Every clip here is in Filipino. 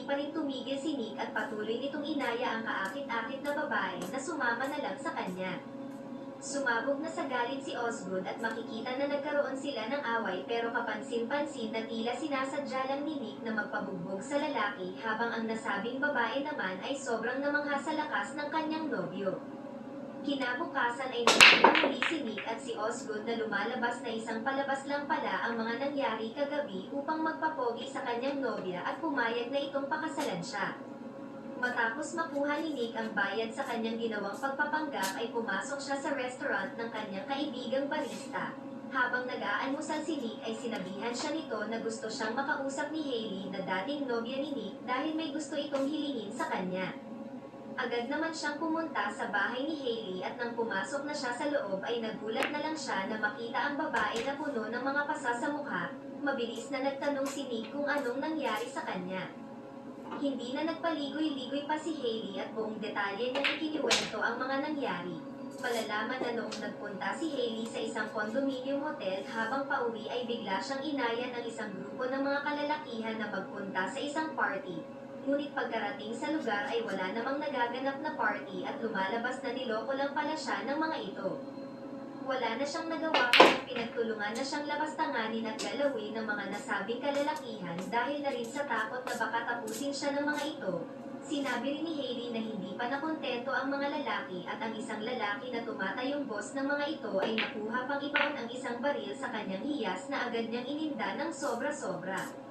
pa rin tumigil si Nick at patuloy nitong inaya ang kaakit-akit na babae na sumama na lang sa kanya. Sumabog na sa galit si Osgood at makikita na nagkaroon sila ng away pero kapansin-pansin na tila sinasadya lang ni Nick na magpabugbog sa lalaki habang ang nasabing babae naman ay sobrang namangha sa lakas ng kanyang nobyo. Kinabukasan ay nakita muli si Nick at si Osgood na lumalabas na isang palabas lang pala ang mga nangyari kagabi upang magpapogi sa kanyang nobya at pumayag na itong pakasalan siya. Matapos makuha ni Nick ang bayad sa kanyang ginawang pagpapanggap ay pumasok siya sa restaurant ng kanyang kaibigang barista. Habang nag-aalmusal si Nick ay sinabihan siya nito na gusto siyang makausap ni Hailey na dating nobya ni Nick dahil may gusto itong hilingin sa kanya. Agad naman siyang pumunta sa bahay ni Hailey at nang pumasok na siya sa loob ay nagulat na lang siya na makita ang babae na puno ng mga pasa sa mukha. Mabilis na nagtanong si Nick kung anong nangyari sa kanya. Hindi na nagpaligoy-ligoy pa si Hailey at buong detalye niyang ikiniwento ang mga nangyari. Malalaman na noong nagpunta si Hailey sa isang condominium hotel habang pauwi ay bigla siyang inaya ng isang grupo ng mga kalalakihan na magpunta sa isang party. Ngunit pagkarating sa lugar ay wala namang nagaganap na party at lumalabas na niloko lang pala siya ng mga ito. Wala na siyang nagawa kaya pinagtulungan na siyang labastanganin at galawin ng mga nasabing kalalakihan dahil na rin sa takot na baka tapusin siya ng mga ito. Sinabi rin ni Hailey na hindi pa nakontento ang mga lalaki at ang isang lalaki na tumatayong boss ng mga ito ay nakuha pang ibaon ang isang baril sa kanyang hiyas na agad niyang ininda ng sobra-sobra.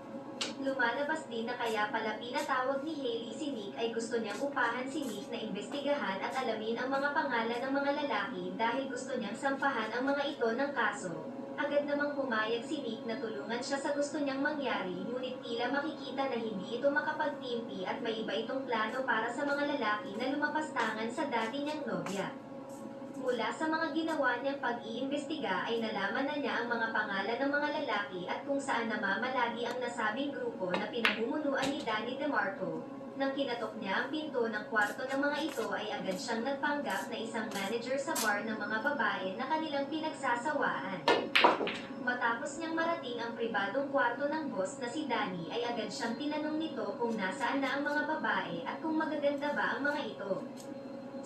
Lumalabas din na kaya pala pinatawag ni Hailey si Nick ay gusto niyang upahan si Nick na imbestigahan at alamin ang mga pangalan ng mga lalaki dahil gusto niyang sampahan ang mga ito ng kaso. Agad namang pumayag si Nick na tulungan siya sa gusto niyang mangyari ngunit tila makikita na hindi ito makapagtimpi at may iba itong plano para sa mga lalaki na lumapastangan sa dati niyang nobya. Mula sa mga ginawa niyang pag-iimbestiga ay nalaman na niya ang mga pangalan ng mga lalaki at kung saan namamalagi ang nasabing grupo na pinamumunuan ni Danny DeMarco. Nang kinatok niya ang pinto ng kwarto ng mga ito ay agad siyang nagpanggap na isang manager sa bar ng mga babae na kanilang pinagsasawaan. Matapos niyang marating ang pribadong kwarto ng boss na si Danny ay agad siyang tinanong nito kung nasaan na ang mga babae at kung magaganda ba ang mga ito.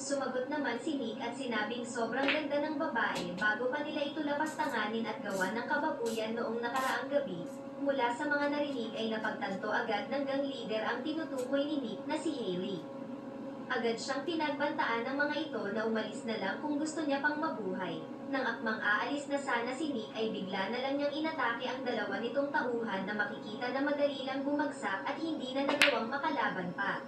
Sumagot naman si Nick at sinabing sobrang ganda ng babae bago pa nila ito lapastanganin at gawa ng kababuyan noong nakaraang gabi. Mula sa mga narinig ay napagtanto agad ng gang leader ang tinutukoy ni Nick na si Hailey. Agad siyang pinagbantaan ng mga ito na umalis na lang kung gusto niya pang mabuhay. Nang akmang aalis na sana si Nick ay bigla na lang niyang inatake ang dalawa nitong tauhan na makikita na madali lang bumagsak at hindi na nagawang makalaban pa.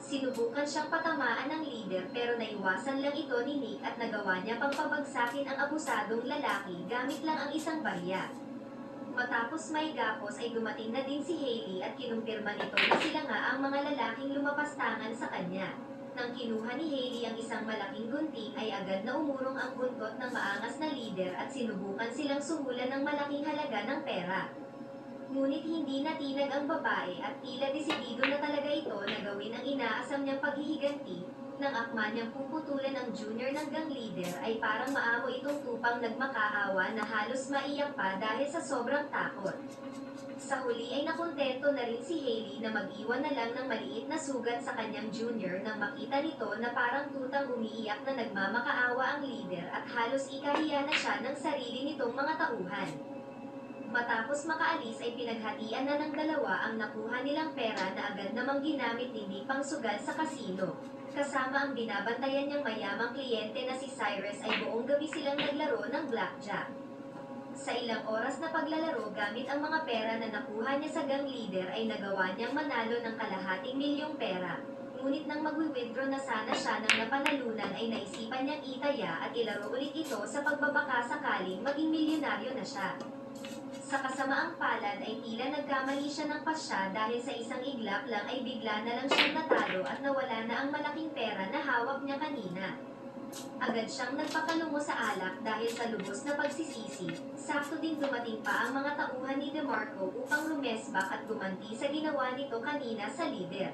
Sinubukan siyang patamaan ng leader pero naiwasan lang ito ni Nick at nagawa niya pang pabagsakin ang abusadong lalaki gamit lang ang isang barya. Matapos may gapos ay dumating na din si Hailey at kinumpirma nito na sila nga ang mga lalaking lumapastangan sa kanya. Nang kinuha ni Hailey ang isang malaking gunting ay agad na umurong ang buntot ng maangas na leader at sinubukan silang sumulan ng malaking halaga ng pera. Ngunit hindi natinag ang babae at tila desidido na talaga ito na gawin ang inaasam niyang paghihiganti. Nang akma niyang puputulan ang junior ng gang leader ay parang maamo itong tupang nagmakaawa na halos maiyak pa dahil sa sobrang takot. Sa huli ay nakontento na rin si Hailey na mag-iwan na lang ng maliit na sugat sa kanyang junior nang makita nito na parang tutang umiiyak na nagmamakaawa ang leader at halos ikahiya na siya ng sarili nitong mga tauhan. Matapos makaalis ay pinaghatian na ng dalawa ang nakuha nilang pera na agad namang ginamit ni Nick pang sugal sa kasino. Kasama ang binabantayan niyang mayamang kliyente na si Cyrus ay buong gabi silang naglaro ng blackjack. Sa ilang oras na paglalaro gamit ang mga pera na nakuha niya sa gang leader ay nagawa niyang manalo ng kalahating milyong pera. Ngunit nang magwi-withdraw na sana siya ng napanalunan ay naisipan niyang itaya at ilaro ulit ito sa pagbabaka sakaling maging milyonaryo na siya. Sa kasamaang palad ay tila nagkamali siya ng pasya dahil sa isang iglap lang ay bigla na lang siyang natalo at nawala na ang malaking pera na hawak niya kanina. Agad siyang nagpakalungo sa alak dahil sa lubos na pagsisisi. Sakto din dumating pa ang mga tauhan ni DeMarco upang lumesbak at gumanti sa ginawa nito kanina sa leader.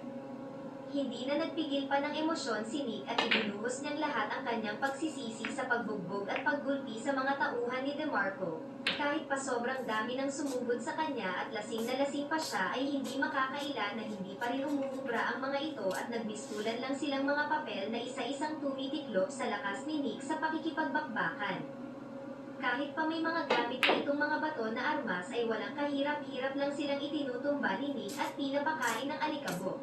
Hindi na nagpigil pa ng emosyon si Nick at ibinuhos niyang lahat ang kanyang pagsisisi sa pagbugbog at paggulpi sa mga tauhan ni DeMarco. Kahit pa sobrang dami ng sumugod sa kanya at lasing na lasing pa siya ay hindi makakaila na hindi pa rin umubra ang mga ito at nagbistulan lang silang mga papel na isa-isang tumitiklop sa lakas ni Nick sa pakikipagbakbakan. Kahit pa may mga gamit na itong mga bato na armas ay walang kahirap-hirap lang silang itinutumba ni Nick at pinapakain ng alikabok.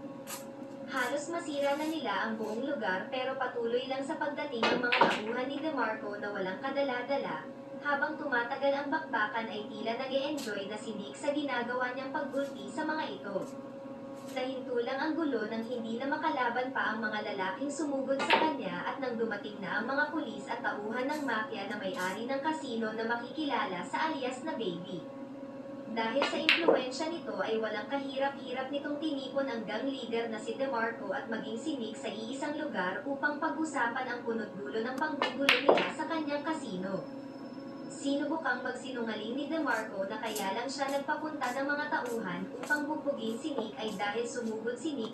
Halos masira na nila ang buong lugar pero patuloy lang sa pagdating ng mga tauhan ni DeMarco na walang kadala-dala. Habang tumatagal ang bakbakan ay tila nag-e-enjoy na si Nick sa ginagawa niyang paggulpi sa mga ito. Nahinto lang ang gulo nang hindi na makalaban pa ang mga lalaking sumugod sa kanya at nang dumating na ang mga pulis at tauhan ng mafia na may-ari ng kasino na makikilala sa alias na Baby. Dahil sa impluwensya nito ay walang kahirap-hirap nitong tinipon ang gang leader na si DeMarco at maging si Nick sa iisang lugar upang pag-usapan ang punot-dulo ng panggugulo nila sa kanyang kasino. Sinubukang magsinungaling ni DeMarco na kaya lang siya nagpapunta ng mga tauhan upang bubugin si Nick ay dahil sumugod si Nick